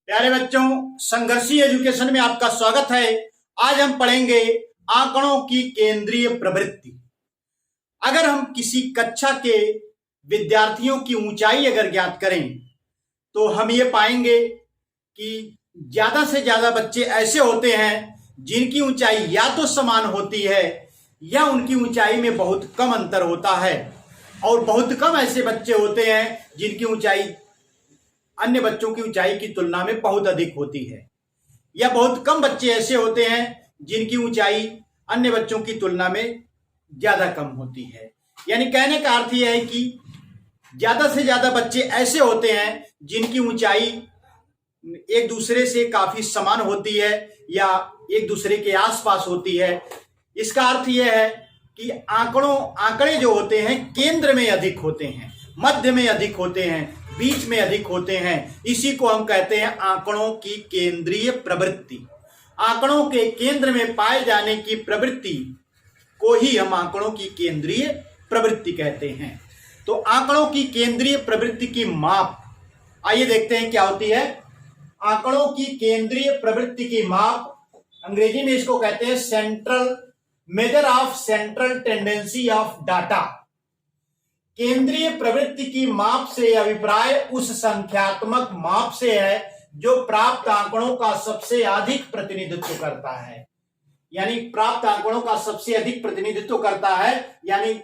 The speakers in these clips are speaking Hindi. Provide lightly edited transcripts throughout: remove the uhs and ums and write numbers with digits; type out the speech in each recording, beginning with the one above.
प्यारे बच्चों, संघर्षी एजुकेशन में आपका स्वागत है। आज हम पढ़ेंगे आंकड़ों की केंद्रीय प्रवृत्ति। अगर हम किसी कक्षा के विद्यार्थियों की ऊंचाई अगर ज्ञात करें तो हम ये पाएंगे कि ज्यादा से ज्यादा बच्चे ऐसे होते हैं जिनकी ऊंचाई या तो समान होती है या उनकी ऊंचाई में बहुत कम अंतर होता है, और बहुत कम ऐसे बच्चे होते हैं जिनकी ऊंचाई अन्य बच्चों की ऊंचाई की तुलना में बहुत अधिक होती है, या बहुत कम बच्चे ऐसे होते हैं जिनकी ऊंचाई अन्य बच्चों की तुलना में ज्यादा कम होती है। यानी कहने का अर्थ यह है कि ज्यादा से ज्यादा बच्चे ऐसे होते हैं जिनकी ऊंचाई एक दूसरे से काफी समान होती है या एक दूसरे के आसपास होती है। इसका अर्थ यह है कि आंकड़े जो होते हैं केंद्र में अधिक होते हैं, मध्य में अधिक होते हैं, बीच में अधिक होते हैं। इसी को हम कहते हैं आंकड़ों की केंद्रीय प्रवृत्ति। आंकड़ों के केंद्र में पाए जाने की प्रवृत्ति को ही हम आंकड़ों की केंद्रीय प्रवृत्ति कहते हैं। तो आंकड़ों की केंद्रीय प्रवृत्ति की माप, आइए देखते हैं क्या होती है। आंकड़ों की केंद्रीय प्रवृत्ति की माप, अंग्रेजी में इसको कहते हैं central measure of central tendency of data. केंद्रीय प्रवृत्ति की माप से अभिप्राय उस संख्यात्मक माप से है जो प्राप्त आंकड़ों का सबसे अधिक प्रतिनिधित्व करता है। यानी प्राप्त आंकड़ों का सबसे अधिक प्रतिनिधित्व करता है, यानी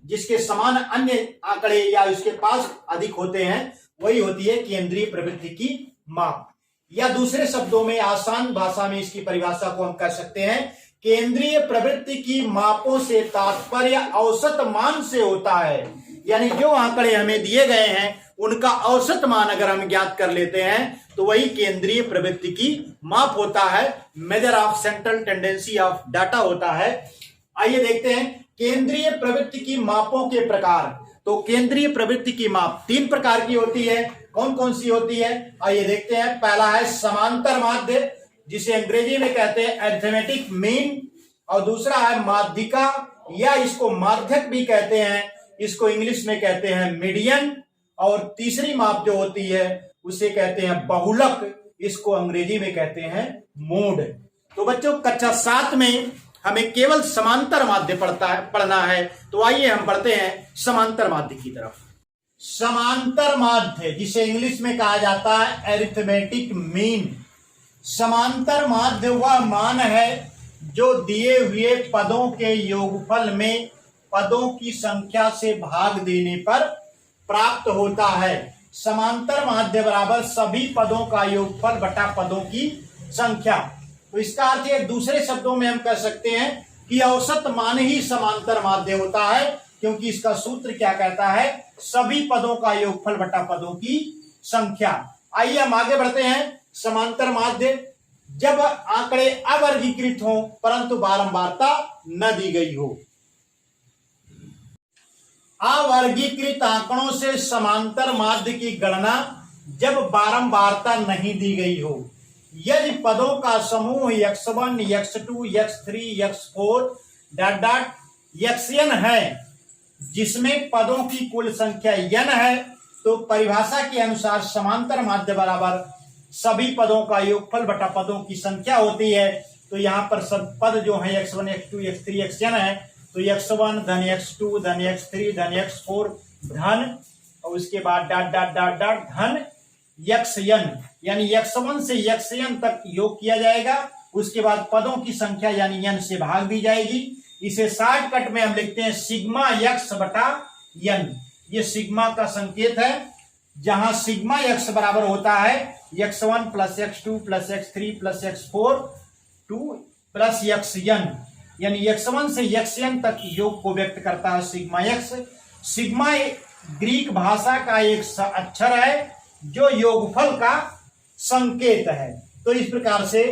जिसके समान अन्य आंकड़े या उसके पास अधिक होते हैं, वही होती है केंद्रीय प्रवृत्ति की माप। या दूसरे शब्दों में, आसान भाषा में इसकी परिभाषा को हम कह सकते हैं, केंद्रीय प्रवृत्ति की मापों से तात्पर्य औसत मान से होता है। यानी जो आंकड़े हमें दिए गए हैं उनका औसत मान अगर हम ज्ञात कर लेते हैं तो वही केंद्रीय प्रवृत्ति की माप होता है, measure of central tendency of data होता है। आइए देखते हैं केंद्रीय प्रवृत्ति की मापों के प्रकार। तो केंद्रीय प्रवृत्ति की माप तीन प्रकार की होती है। कौन कौन सी होती है, आइए देखते हैं। पहला है समांतर माध्य, जिसे अंग्रेजी में कहते हैं अरिथमेटिक मीन, और दूसरा है माध्यिका या इसको माध्यक भी कहते हैं, इसको इंग्लिश में कहते हैं मीडियन, और तीसरी माप जो होती है उसे कहते हैं बहुलक, इसको अंग्रेजी में कहते हैं मोड। तो बच्चों, कक्षा 7 में हमें केवल समांतर माध्य पढ़ना है, तो आइए हम पढ़ते हैं समांतर माध्य की तरफ। समांतर माध्य, जिसे इंग्लिश में कहा जाता है अरिथमेटिक मीन। समांतर माध्य वह मान है जो दिए हुए पदों के योगफल में पदों की संख्या से भाग देने पर प्राप्त होता है। समांतर माध्य बराबर सभी पदों का योगफल बटा पदों की संख्या। तो इसका अर्थ है, दूसरे शब्दों में हम कह सकते हैं कि औसत मान ही समांतर माध्य होता है, क्योंकि इसका सूत्र क्या कहता है, सभी पदों का योगफल बटा पदों की संख्या। आइए हम आगे बढ़ते हैं। समांतर माध्य जब आंकड़े अवर्गीकृत हों परंतु बारंबारता न दी गई हो। अवर्गीकृत आंकड़ों से समांतर माध्य की गणना जब बारंबारता नहीं दी गई हो। यदि पदों का समूह x1, x2, x3, x4 dot dot xn है, जिसमें पदों की कुल संख्या n है, तो परिभाषा के अनुसार समांतर माध्य बराबर सभी पदों का योगफल बटा पदों की संख्या होती है। तो यहाँ पर सब पद जो है x1, x2, x3, xn है, तो x1 धन x2 धन x3 धन x4 धन, और उसके बाद डॉट डॉट डॉट डॉट धन xn, यानी x1 से xn तक योग किया जाएगा। उसके बाद पदों की संख्या यानी n से भाग दी जाएगी। इसे शॉर्टकट में हम लिखते हैं सिग्मा x बटा n। ये सिग्मा का संकेत है, जहां सिग्मा x बराबर होता है x1 plus x2 plus x3 plus x4 2 plus xn, यानी x1 से xn तक योग को व्यक्त करता है सिग्मा x। सिग्मा ग्रीक भाषा का एक अक्षर है जो योगफल का संकेत है। तो इस प्रकार से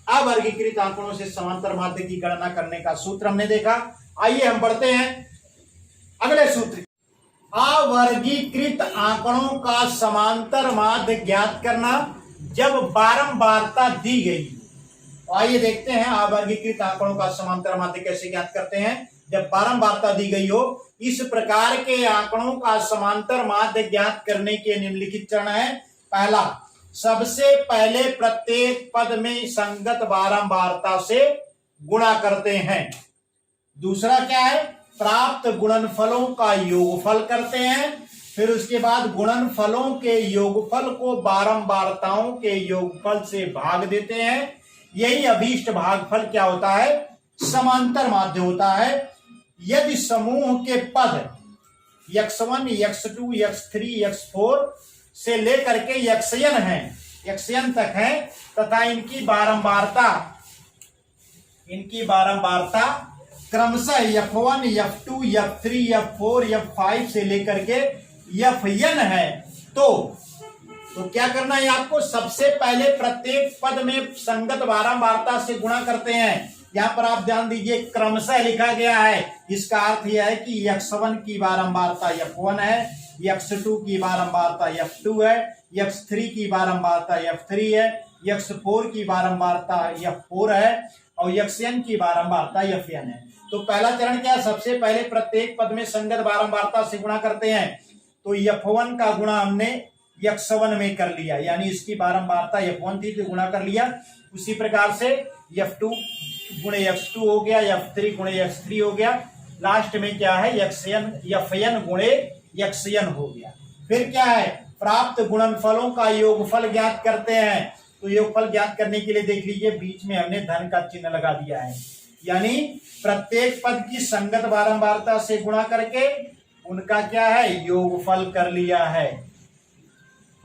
अवर्गीकृत आंकड़ों से समांतर माध्य की गणना करने का सूत्र हमने देखा। आइए हम बढ़ते हैं अगले सूत्र। अवर्गीकृत आंकड़ों का समांतर माध्य ज्ञात करना जब बारंबारता दी गई। आइए देखते हैं अवर्गीकृत आंकड़ों का समांतर माध्य कैसे ज्ञात करते हैं जब बारंबारता दी गई हो। इस प्रकार के आंकड़ों का समांतर माध्य ज्ञात करने के निम्नलिखित चरण है। पहला, सबसे पहले प्रत्येक पद में संगत बारंबारता से गुणा करते हैं। दूसरा क्या है, प्राप्त गुणनफलों का योगफल करते हैं। फिर उसके बाद गुणनफलों के योगफल को बारंबारताओं के योगफल से भाग देते हैं। यही अभीष्ट भागफल क्या होता है, समांतर माध्य होता है। यदि समूह के पद x1, x2, x3, x4 से लेकर के xn है, xn तक है, तथा इनकी बारंबारता क्रमशः f1, f2, f3, f4, f5 से लेकर के fn है, तो क्या करना है आपको, सबसे पहले प्रत्येक पद में संगत बारंबारता से गुणा करते हैं। यहां पर आप ध्यान दीजिए क्रमशः लिखा गया है, इसका अर्थ यह है कि x1 की बारंबारता f1 है, x2 की बारंबारता f2 है, x3 की बारंबारता f3 है, x4 की बारंबारता f4 है और xn की बारंबारता fn है। तो पहला चरण क्या है, सबसे पहले प्रत्येक पद में संगत बारंबारता से गुणा करते हैं। तो f1 का गुणा हमने x1 में कर लिया, यानी इसकी बारंबारता f1 थी तो गुणा कर लिया। उसी प्रकार से f2 गुणे x2 हो गया, f3 गुणे x3 हो गया, लास्ट में क्या है fn गुणे xn हो गया। फिर क्या है, प्राप्त गुणनफलों का योगफल ज्ञात करते हैं। तो योगफल ज्ञात करने के लिए देख लीजिए बीच में हमने धन का चिन्ह लगा दिया है, यानी प्रत्येक पद की संगत बारंबारता से गुणा करके उनका क्या है, योगफल कर लिया है।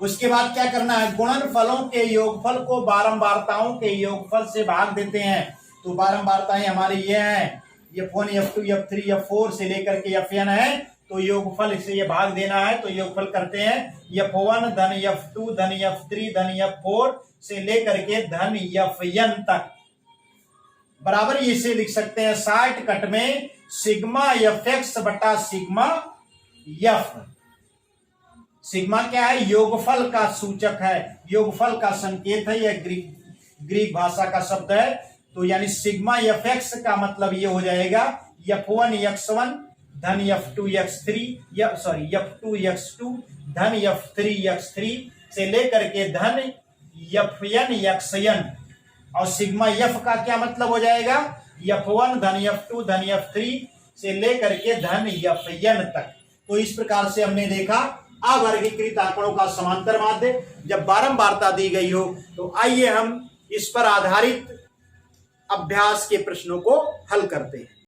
उसके बाद क्या करना है, गुणनफलों के योगफल को बारंबारताओं के योगफल से भाग देते हैं। तो बारंबारताएं हमारी ये हैं, f1, f2, f3, f4 से लेकर के fn है, तो योगफल से ये भाग देना है। तो योगफल करते हैं f1 धन f2 धन f3 धन f4 से लेकर के धन fn तक, बराबर इसे लिख सकते हैं 60 कट में सिग्मा fx बटा सिग्मा f। सिग्मा क्या है, योगफल का सूचक है, योगफल का संकेत है, यह ग्रीक भाषा का शब्द है। तो यानी सिग्मा fx का मतलब ये हो जाएगा f1 x1 धन f2 x3 f2 x2 धन f3 x3 से लेकर के धन fn xn। और सिग्मा f का क्या मतलब हो जाएगा, f1 धन f2 धन f3 से लेकर के धन fn तक। तो इस प्रकार से हमने देखा अवर्गीकृत आंकड़ों का समांतर माध्य जब बारंबारता दी गई हो। तो आइए हम इस पर आधारित अभ्यास के प्रश्नों को हल करते हैं।